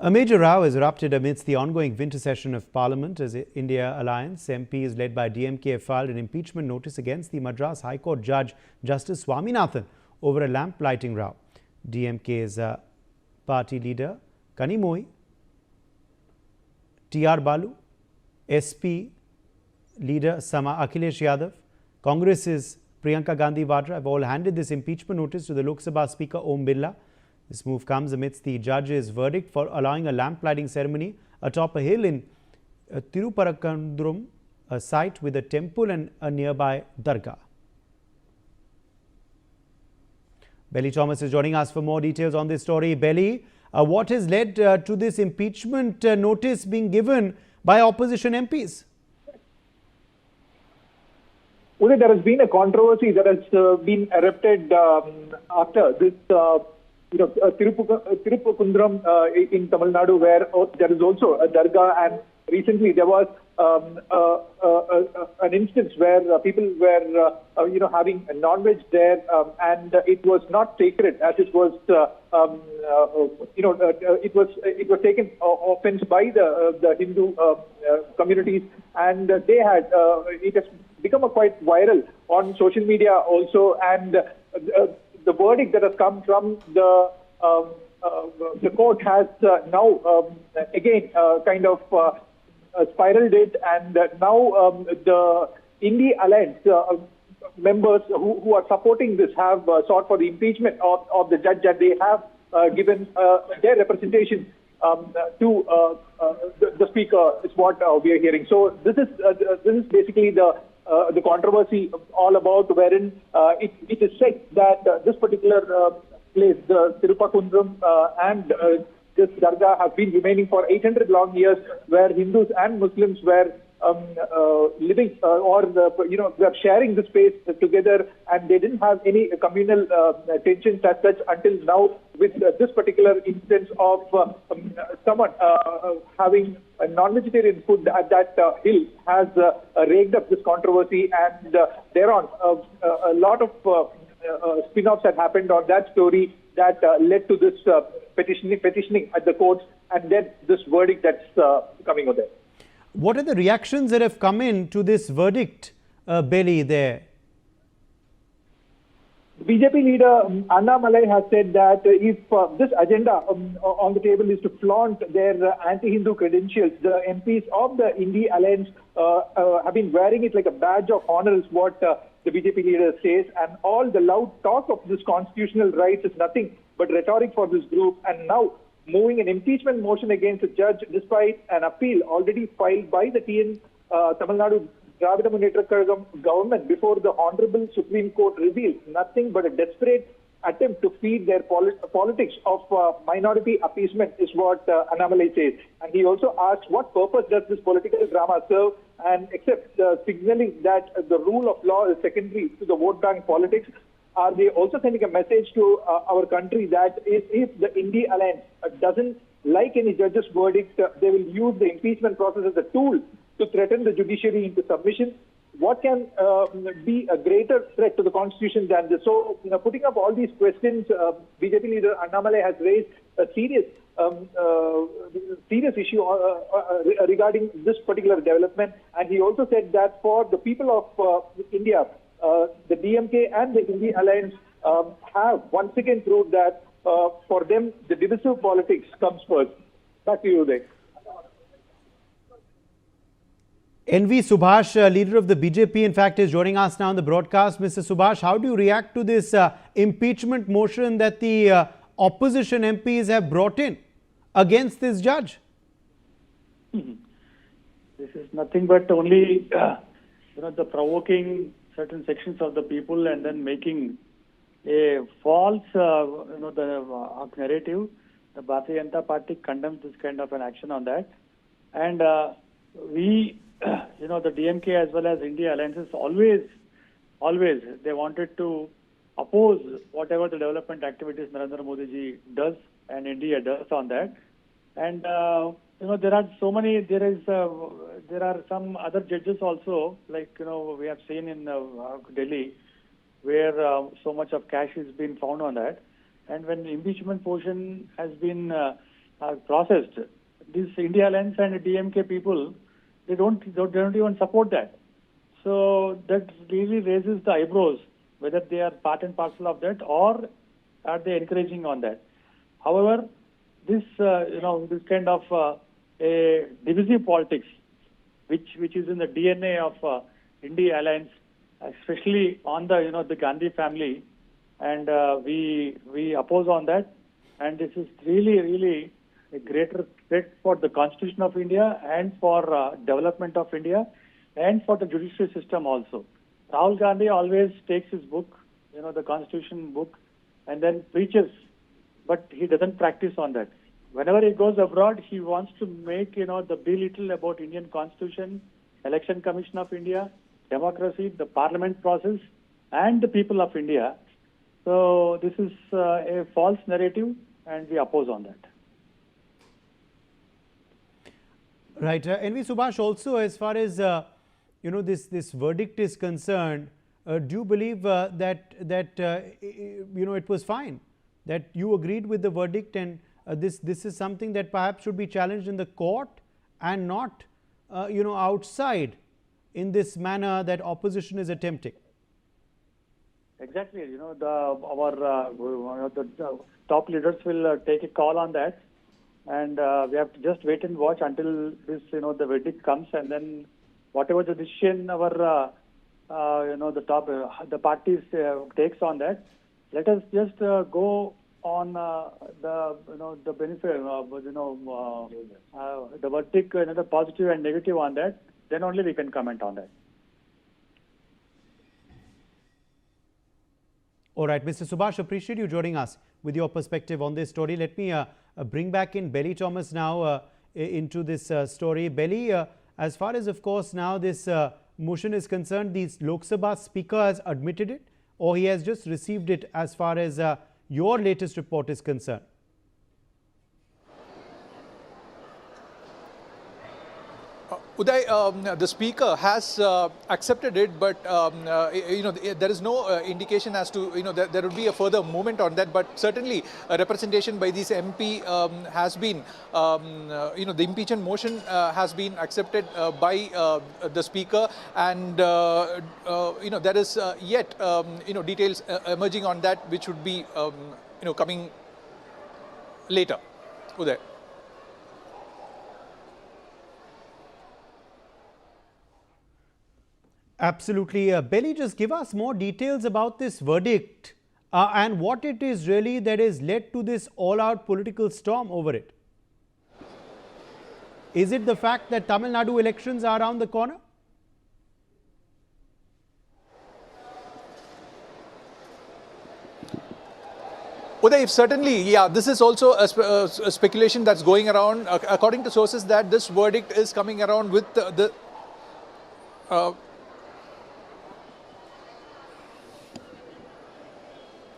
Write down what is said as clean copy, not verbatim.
A major row has erupted amidst the ongoing winter session of Parliament as India Alliance MPs led by DMK have filed an impeachment notice against the Madras High Court Judge Justice Swaminathan over a lamp lighting row. DMK's party leader Kanimozhi, TR Balu, SP leader Sama Akhilesh Yadav, Congress's Priyanka Gandhi Vadra have all handed this impeachment notice to the Lok Sabha Speaker Om Birla. This move comes amidst the judge's verdict for allowing a lamp lighting ceremony atop a hill in Tiruparankundrum, a site with a temple and a nearby dargah. Belly Thomas is joining us for more details on this story. Belly, what has led to this impeachment notice being given by opposition MPs? Uday, there has been a controversy that has been erupted after this Tiruparankundrum in Tamil Nadu, where there is also a dargah, and recently there was an instance where people were having a non-veg there, and it was not sacred as it was it was taken offense by the Hindu communities, and they had it has become quite viral on social media also, and the verdict that has come from the court has now again kind of spiraled it, and now the INDI Alliance members who are supporting this have sought for the impeachment of the judge, and they have given their representation to the speaker, is what we are hearing. So this is basically the controversy all about, wherein it is said that this particular place, the Tiruparankundrum and this dargah, have been remaining for 800 long years, where Hindus and Muslims were living were sharing the space together, and they didn't have any communal tensions as such until now, with this particular instance of someone having a non-vegetarian food at that hill has raked up this controversy, and thereon a lot of spin-offs had happened on that story that led to this petitioning at the courts, and then this verdict that's coming out there. What are the reactions that have come in to this verdict, Belly, there? BJP leader Annamalai has said that if this agenda on the table is to flaunt their anti-Hindu credentials, the MPs of the INDI Alliance have been wearing it like a badge of honor, is what the BJP leader says, and all the loud talk of this constitutional rights is nothing but rhetoric for this group, and now moving an impeachment motion against a judge despite an appeal already filed by the Tamil Nadu Dravida Munnetra Kazhagam government before the Honorable Supreme Court revealed nothing but a desperate attempt to feed their politics of minority appeasement, is what Annamalai says. And he also asked, what purpose does this political drama serve, and except signaling that the rule of law is secondary to the vote bank politics, are they also sending a message to our country that if the INDI Alliance doesn't like any judge's verdict, they will use the impeachment process as a tool to threaten the judiciary into submission? What can be a greater threat to the constitution than this? So, putting up all these questions, BJP leader Annamalai has raised a serious issue regarding this particular development, and he also said that for the people of India, the DMK and the INDI Alliance have once again proved that for them the divisive politics comes first. Back to you, Uday. NV Subhash, leader of the BJP, in fact, is joining us now on the broadcast. Mr. Subhash, how do you react to this impeachment motion that the opposition MPs have brought in against this judge? This is nothing but only the provoking certain sections of the people and then making a false the narrative. The Bharatiya Janata Party condemns this kind of an action on that, and we the DMK as well as India Alliances always they wanted to oppose whatever the development activities Narendra Modi ji does and India does on that. And there are so many. There are some other judges also, like we have seen in Delhi, where so much of cash has been found on that. And when the impeachment portion has been processed. These India Alliance and DMK people, they don't even support that. So that really raises the eyebrows whether they are part and parcel of that or are they encouraging on that. However, this this kind of a divisive politics, which is in the DNA of India Alliance, especially on the the Gandhi family, and we oppose on that. And this is really a greater threat for the Constitution of India and for development of India and for the judiciary system also. Rahul Gandhi always takes his book, the Constitution book, and then preaches, but he doesn't practice on that. Whenever he goes abroad, he wants to make, the belittle about Indian Constitution, Election Commission of India, democracy, the parliament process, and the people of India. So this is a false narrative, and we oppose on that. Right. NV Subhash, also as far as this verdict is concerned, do you believe that it was fine, that you agreed with the verdict, and this is something that perhaps should be challenged in the court and not outside in this manner that opposition is attempting? Exactly. The top leaders will take a call on that, and we have to just wait and watch until this the verdict comes, and then whatever the decision our the parties takes on that, let us just go on the benefit the verdict, the positive and negative on that. Then only we can comment on that. All right, Mr. Subhash, appreciate you joining us with your perspective on this story. Let me bring back in Belly Thomas now into this story. Belly, as far as, of course, now this motion is concerned, the Lok Sabha Speaker has admitted it, or he has just received it as far as your latest report is concerned? Uday, the Speaker has accepted it, but there is no indication as to there would be a further movement on that. But certainly, a representation by this MP has been the impeachment motion has been accepted by the Speaker, and there is yet details emerging on that, which would be coming later. Uday. Absolutely. Belly, just give us more details about this verdict and what it is really that has led to this all-out political storm over it. Is it the fact that Tamil Nadu elections are around the corner? Uday, certainly, yeah, this is also a speculation that's going around. According to sources, that this verdict is coming around with the